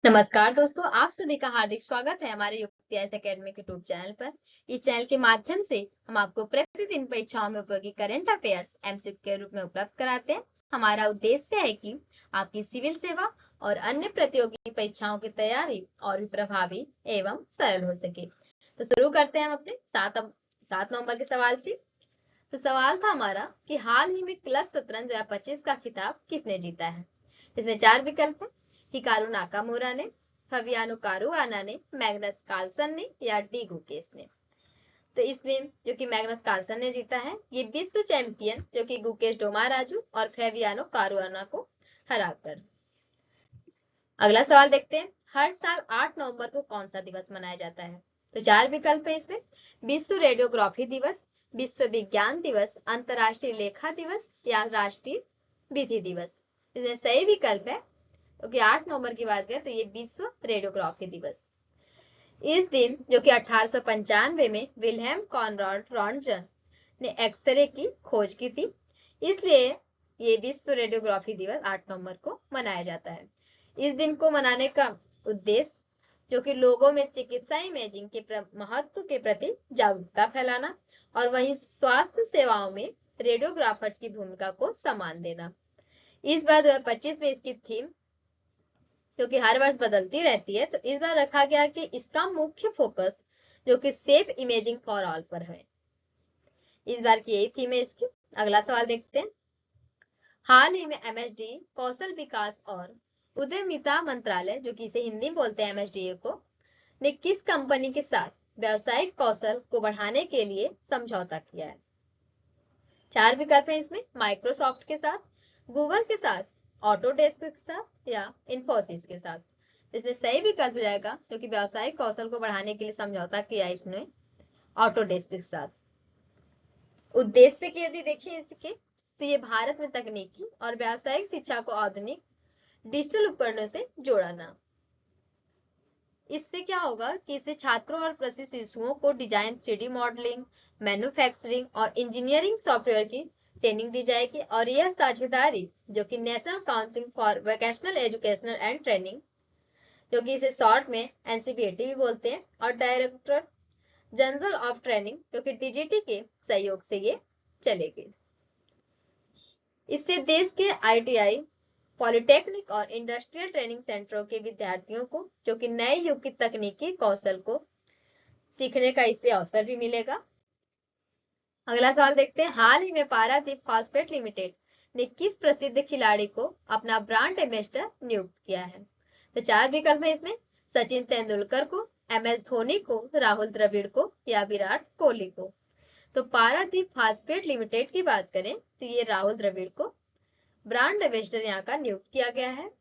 नमस्कार दोस्तों, आप सभी का हार्दिक स्वागत है हमारे युक्तियास एकेडमी के यूट्यूब चैनल पर। इस चैनल के माध्यम से हम आपको प्रतिदिन परीक्षाओं में उपयोगी करंट अफेयर्स एमसीक्यू के रूप में उपलब्ध कराते हैं। हमारा उद्देश्य है कि आपकी सिविल सेवा और अन्य प्रतियोगी परीक्षाओं की तैयारी और भी प्रभावी एवं सरल हो सके। तो शुरू करते हैं हम अपने 7 नवंबर के सवाल से। तो सवाल था हमारा कि हाल ही में क्लच शतरंज 2025 का खिताब किसने जीता है। इसमें 4 विकल्प है। हिकारू नाकामुरा ने, फबियानो कारुआना ने, मैग्नस कार्लसन ने या डी गुकेश ने। तो इसमें जो कि मैग्नस कार्लसन ने जीता है, ये विश्व चैंपियन जो कि गुकेश डोमाराजू और फेबियानो कारुआना को हराकर। अगला सवाल देखते हैं, हर साल 8 नवंबर को कौन सा दिवस मनाया जाता है। तो 4 विकल्प है इसमें। विश्व रेडियोग्राफी दिवस, विश्व विज्ञान दिवस, अंतरराष्ट्रीय लेखा दिवस या राष्ट्रीय विधि दिवस। इसमें सही विकल्प है क्योंकि 8 नवंबर की बात करें तो ये विश्व रेडियोग्राफी दिवस। इस दिन जो कि 1895 में विल्हेम कॉनराड रॉन्टजन ने एक्सरे की खोज की थी, इसलिए ये विश्व रेडियोग्राफी दिवस 8 नवंबर को मनाया जाता है। इस दिन को मनाने का उद्देश्य जो कि लोगों में चिकित्सा इमेजिंग के महत्व के प्रति जागरूकता फैलाना और वहीं स्वास्थ्य सेवाओं में रेडियोग्राफर्स की भूमिका को सम्मान देना। इस बार 2025 में इसकी थीम जो कि हर वर्ष बदलती रहती है, तो इस बार रखा गया कि इसका मुख्य फोकस जो कि सेफ इमेजिंग फॉर ऑल पर है। इस बार की यही थीम है इसकी। अगला सवाल देखते हैं, हाल ही में एमएसडी कौशल विकास और उद्यमिता मंत्रालय जो कि इसे हिंदी में बोलते हैं एमएसडीए को, ने किस कंपनी के साथ व्यावसायिक कौशल को बढ़ाने के लिए समझौता किया है। 4 विकल्प है इसमें। माइक्रोसॉफ्ट के साथ, गूगल के साथ, ऑटोडेस्क के साथ या इन्फोसिस के साथ। इसमें सही विकल्प हो जाएगा क्योंकि व्यावसायिक कौशल को बढ़ाने के लिए समझौता किया इसने ऑटोडेस्क के साथ। उद्देश्य की यदि देखें इसके, तो ये भारत में तकनीकी और व्यावसायिक शिक्षा को आधुनिक डिजिटल उपकरणों से जोड़ना। इससे क्या होगा कि इससे छात्रों और प्रशिक्षुओं को डिजाइन, 3D मॉडलिंग, मैन्युफैक्चरिंग और इंजीनियरिंग सॉफ्टवेयर की ट्रेनिंग दी जाएगी। और यह साझेदारी जो कि national council for vocational educational and training जो कि इसे शॉर्ट में एनसीवीटी भी बोलते हैं, और डायरेक्टर जनरल ऑफ ट्रेनिंग जो कि डीजीटी के सहयोग से ये चलेगी। इससे देश के आईटीआई, पॉलिटेक्निक और इंडस्ट्रियल ट्रेनिंग सेंटरों के विद्यार्थियों को जो कि नए युग की तकनीकी कौशल को सीखने का इससे अवसर भी मिलेगा। अगला सवाल देखते हैं, हाल ही में पारादीप फॉस्फेट लिमिटेड ने किस प्रसिद्ध खिलाड़ी को अपना ब्रांड एम्बेसडर नियुक्त किया है। तो 4 विकल्प है इसमें। सचिन तेंदुलकर को, एमएस धोनी को, राहुल द्रविड़ को या विराट कोहली को। तो पारादीप फॉस्फेट लिमिटेड की बात करें तो ये राहुल द्रविड़ को ब्रांड एम्बेसडर यहाँ का नियुक्त किया गया है।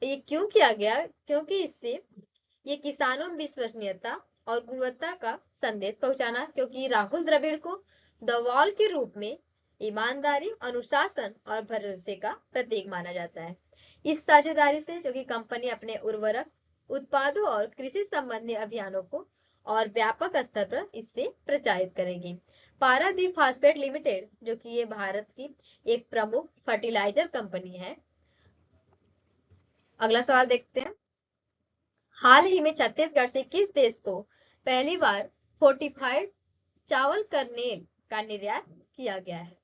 ये क्यों किया गया, क्योंकि इससे ये किसानों में विश्वसनीयता और गुणवत्ता का संदेश पहुंचाना, क्योंकि राहुल द्रविड़ को द वॉल के रूप में ईमानदारी, अनुशासन और भरोसे का प्रतीक माना जाता है। इस साझेदारी से जो कि कंपनी अपने उर्वरक उत्पादों और कृषि संबंधी अभियानों को और व्यापक स्तर पर इससे प्रचारित करेगी। पारादीप फॉस्फेट लिमिटेड जो कि ये भारत की एक प्रमुख फर्टिलाइजर कंपनी है। अगला सवाल देखते हैं, हाल ही में छत्तीसगढ़ से किस देश को पहली बार फोर्टिफाइड चावल कर्नेल का निर्यात किया गया है।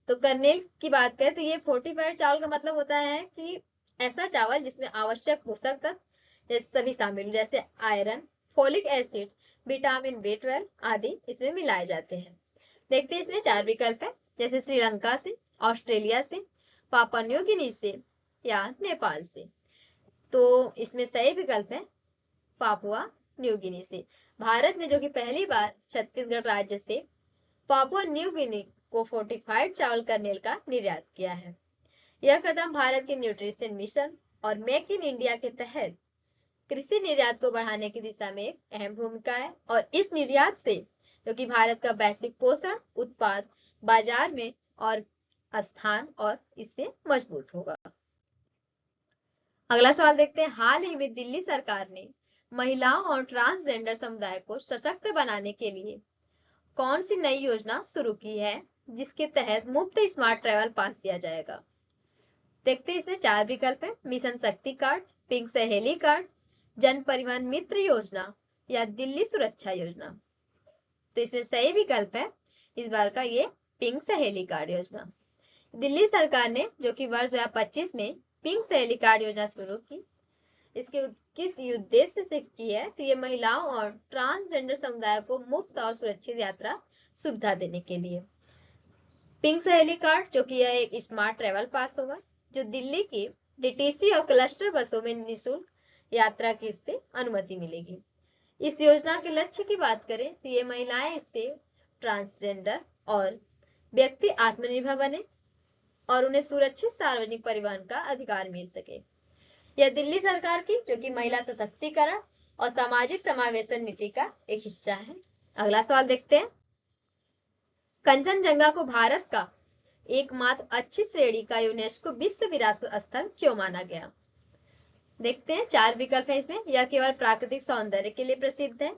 तो कर्नेल की बात करें तो ये फोर्टिफाइड चावल का मतलब होता है कि ऐसा चावल जिसमें आवश्यक पोषक तत्व जैसे सभी शामिल, जैसे iron, folic acid, vitamin B12 आदि इसमें मिलाए जाते हैं। देखते हैं इसमें 4 विकल्प है, जैसे श्रीलंका से, ऑस्ट्रेलिया से, पापुआ न्यू गिनी से या नेपाल से। तो इसमें सही विकल्प है पापुआ न्यू गिनी से। भारत ने जो कि पहली बार छत्तीसगढ़ राज्य से पापुआ न्यू गिनी को फोर्टिफाइड चावल कर्नेल का निर्यात किया है। यह कदम भारत के न्यूट्रिशन मिशन और मेक इन इंडिया के तहत कृषि निर्यात को बढ़ाने की दिशा में एक अहम भूमिका है, और इस निर्यात से जो कि भारत का वैश्विक पोषण उत्पाद बाजार में और स्थान और इससे मजबूत होगा। अगला सवाल देखते हैं, हाल ही में दिल्ली सरकार ने महिलाओं और ट्रांसजेंडर समुदाय को सशक्त बनाने के लिए कौन सी नई योजना शुरू की है जिसके तहत मुफ्त स्मार्ट ट्रैवल पास दिया जाएगा। देखते हैं इसमें 4 विकल्प है। मिशन शक्ति कार्ड, पिंक सहेली कार्ड, जन परिवहन मित्र योजना या दिल्ली सुरक्षा योजना। तो इसमें सही विकल्प है इस बार का ये पिंक सहेली कार्ड योजना। दिल्ली सरकार ने जो कि वर्ष 2025 में पिंक सहेली कार्ड योजना शुरू की, इसके किस उद्देश्य से की है, तो ये महिलाओं और ट्रांसजेंडर समुदाय को मुफ्त और सुरक्षित यात्रा सुविधा देने के लिए। पिंक सहेली कार्ड जो कि यह एक स्मार्ट ट्रेवल पास होगा जो दिल्ली की डीटीसी और क्लस्टर बसों में निःशुल्क यात्रा की इससे अनुमति मिलेगी। इस योजना के लक्ष्य की बात करें तो ये महिलाएं इससे ट्रांसजेंडर और व्यक्ति आत्मनिर्भर बने और उन्हें सुरक्षित सार्वजनिक परिवहन का अधिकार मिल सके। यह दिल्ली सरकार की जो कि महिला सशक्तिकरण और सामाजिक समावेशन नीति का एक हिस्सा है। अगला सवाल देखते हैं। कंचनजंगा को भारत का एकमात्र अच्छी श्रेणी का यूनेस्को विश्व विरासत स्थल क्यों माना गया? देखते हैं 4 विकल्प है इसमें। यह केवल प्राकृतिक सौंदर्य के लिए प्रसिद्ध है,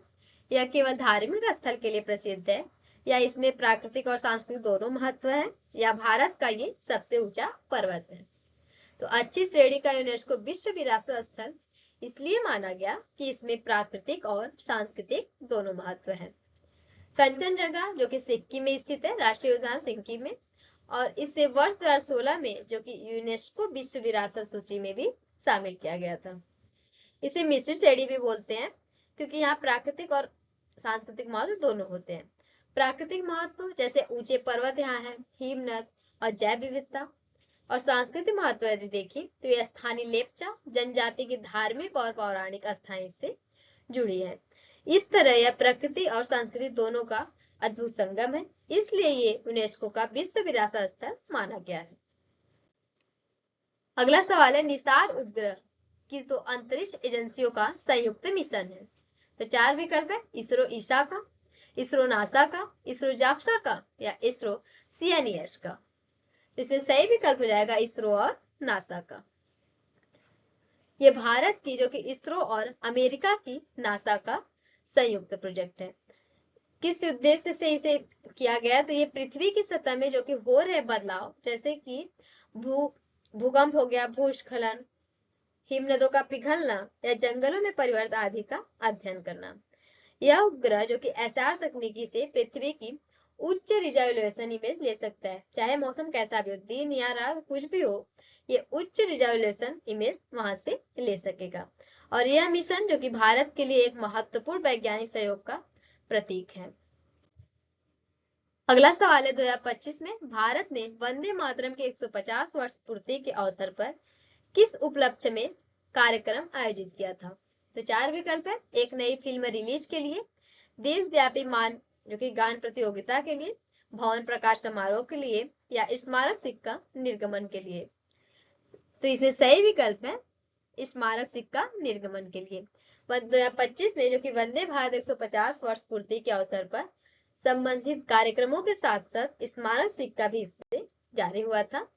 यह केवल धार्मिक स्थल के लिए प्रसिद्ध है, या इसमें प्राकृतिक और सांस्कृतिक दोनों महत्व है, या भारत का ये सबसे ऊंचा पर्वत है। तो अच्छी श्रेणी का यूनेस्को विश्व विरासत स्थल इसलिए माना गया कि इसमें प्राकृतिक और सांस्कृतिक दोनों महत्व है। कंचनजंगा जो कि सिक्किम में स्थित है, राष्ट्रीय उद्यान सिक्किम में, और इसे वर्ष 2016 में जो कि यूनेस्को विश्व विरासत सूची में भी शामिल किया गया था। इसे मिश्रित श्रेणी भी बोलते हैं क्योंकि यहाँ प्राकृतिक और सांस्कृतिक महत्व दोनों होते हैं। प्राकृतिक महत्व जैसे ऊंचे पर्वत यहाँ है, हिमनद और जैव विविधता, और सांस्कृतिक महत्व यदि देखें तो यह स्थानीय लेप्चा जनजाति की धार्मिक और पौराणिक आस्थाएं से जुड़ी है। इस तरह यह प्रकृति और संस्कृति दोनों का अद्भुत संगम है, इसलिए ये यूनेस्को का विश्व विरासत स्थल माना गया है। अगला सवाल है, निसार उपग्रह किस 2 अंतरिक्ष एजेंसियों का संयुक्त मिशन है? तो 4 विकल्प है। इसरो ईसा का, इसरो नासा का, इसरो जाप्सा का, या इसरो सीएनईएस का। इसमें सही विकल्प हो जाएगा इसरो और नासा का। ये भारत की जो कि इसरो और अमेरिका की नासा का संयुक्त प्रोजेक्ट है। किस उद्देश्य से इसे किया गया? तो ये पृथ्वी की सतह में जो कि हो रहे बदलाव जैसे कि भूकंप हो गया, भूस्खलन, हिमनदों का पिघलना या जंगलों में परिवर्तन आदि का अध्ययन करना। यह उपग्रह जो कि एसआर तकनीकी से पृथ्वी की उच्च रिजोल्यूशन इमेज ले सकता है, चाहे मौसम कैसा भी हो, दिन या रात कुछ भी हो, ये उच्च रिजोल्यूशन इमेज वहां से ले सकेगा। और यह मिशन जो कि भारत के लिए एक महत्वपूर्ण वैज्ञानिक सहयोग का प्रतीक है। अगला सवाल है, 2025 में भारत ने वंदे मातरम के 150 वर्ष पूर्ति के अवसर पर किस उपलक्ष्य में कार्यक्रम आयोजित किया था? तो 4 विकल्प है। एक नई फिल्म रिलीज के लिए, देशव्यापी मान जो कि गान प्रतियोगिता के लिए, भवन प्रकाश समारोह के लिए, या स्मारक सिक्का निर्गमन के लिए। तो इसमें सही विकल्प है स्मारक सिक्का निर्गमन के लिए। 2025 में जो कि वंदे भारत 150 वर्ष पूर्ति के अवसर पर संबंधित कार्यक्रमों के साथ साथ स्मारक सिक्का भी इससे जारी हुआ था।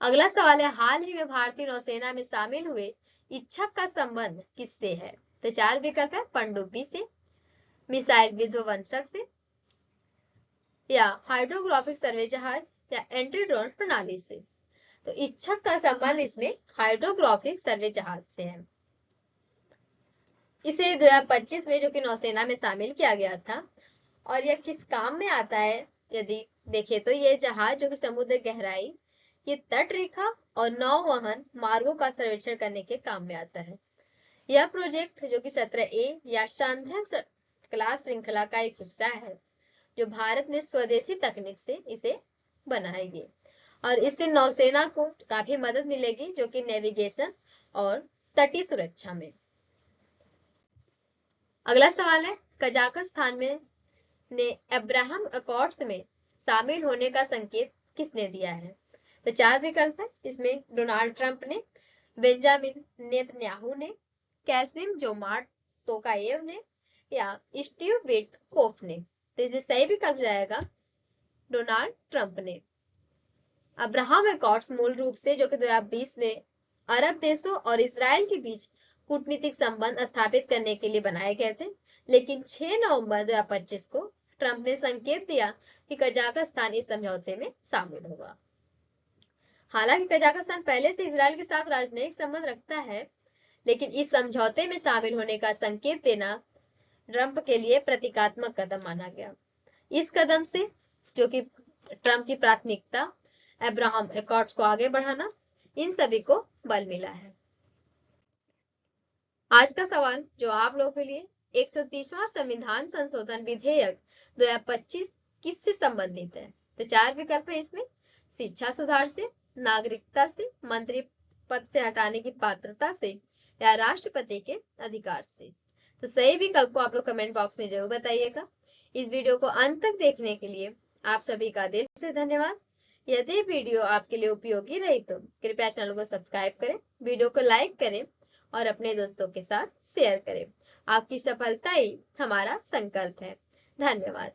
अगला सवाल है, हाल ही में भारतीय नौसेना में शामिल हुए इच्छक का संबंध किससे है? तो 4 विकल्प है। पनडुब्बी से, मिसाइल विध्वंसक से, या हाइड्रोग्राफिक सर्वे जहाज, या एंटी ड्रोन प्रणाली से। तो इच्छक का संबंध इसमें हाइड्रोग्राफिक सर्वे जहाज से है। इसे 2025 में जो कि नौसेना में शामिल किया गया था। और यह किस काम में आता है यदि देखें तो ये जहाज जो कि समुद्र गहराई, ये तट रेखा और नौवहन मार्गों का सर्वेक्षण करने के काम में आता है। यह प्रोजेक्ट जो कि 17A या शांघाई क्लास श्रृंखला का एक हिस्सा है जो भारत ने स्वदेशी तकनीक से इसे बनाएगी, और इससे नौसेना को काफी मदद मिलेगी जो कि नेविगेशन और तटीय सुरक्षा में। अगला सवाल है, कजाकिस्तान में ने अब्राहम अकॉर्ड्स में शामिल होने का संकेत किसने दिया है? तो 4 विकल्प है। इसमें डोनाल्ड ट्रंप ने, बेंजामिन नेतन्याहू ने, कैसरिम जोमार्ट तोकायेव ने, या स्टीव विटकोफ ने। तो इसमें सही विकल्प जाएगा डोनाल्ड ट्रंप ने। अब्राहम अकॉर्ड्स मूल रूप से जो कि 2020 में अरब देशों और इसराइल के बीच कूटनीतिक संबंध स्थापित करने के लिए बनाए गए थे, लेकिन 6 नवंबर 2025 को ट्रंप ने संकेत दिया कि कजाकिस्तान इस समझौते में शामिल होगा। हालांकि कजाकिस्तान पहले से इजराइल के साथ राजनयिक संबंध रखता है, लेकिन इस समझौते में शामिल होने का संकेत देना ट्रंप के लिए प्रतीकात्मक कदम माना गया। इस कदम से, जो कि ट्रंप की प्राथमिकता अब्राहम एकॉर्ड्स को आगे बढ़ाना, इन सभी को बल मिला है। आज का सवाल जो आप लोगों के लिए, 130वां संविधान संशोधन विधेयक 2025 किससे संबंधित है? तो 4 विकल्प है इसमें। शिक्षा सुधार से, नागरिकता से, मंत्री पद से हटाने की पात्रता से, या राष्ट्रपति के अधिकार से। तो सही विकल्प को आप लोग कमेंट बॉक्स में जरूर बताइएगा। इस वीडियो को अंत तक देखने के लिए आप सभी का दिल से धन्यवाद। यदि वीडियो आपके लिए उपयोगी रही तो कृपया चैनल को सब्सक्राइब करें, वीडियो को लाइक करें और अपने दोस्तों के साथ शेयर करें। आपकी सफलता ही हमारा संकल्प है। धन्यवाद।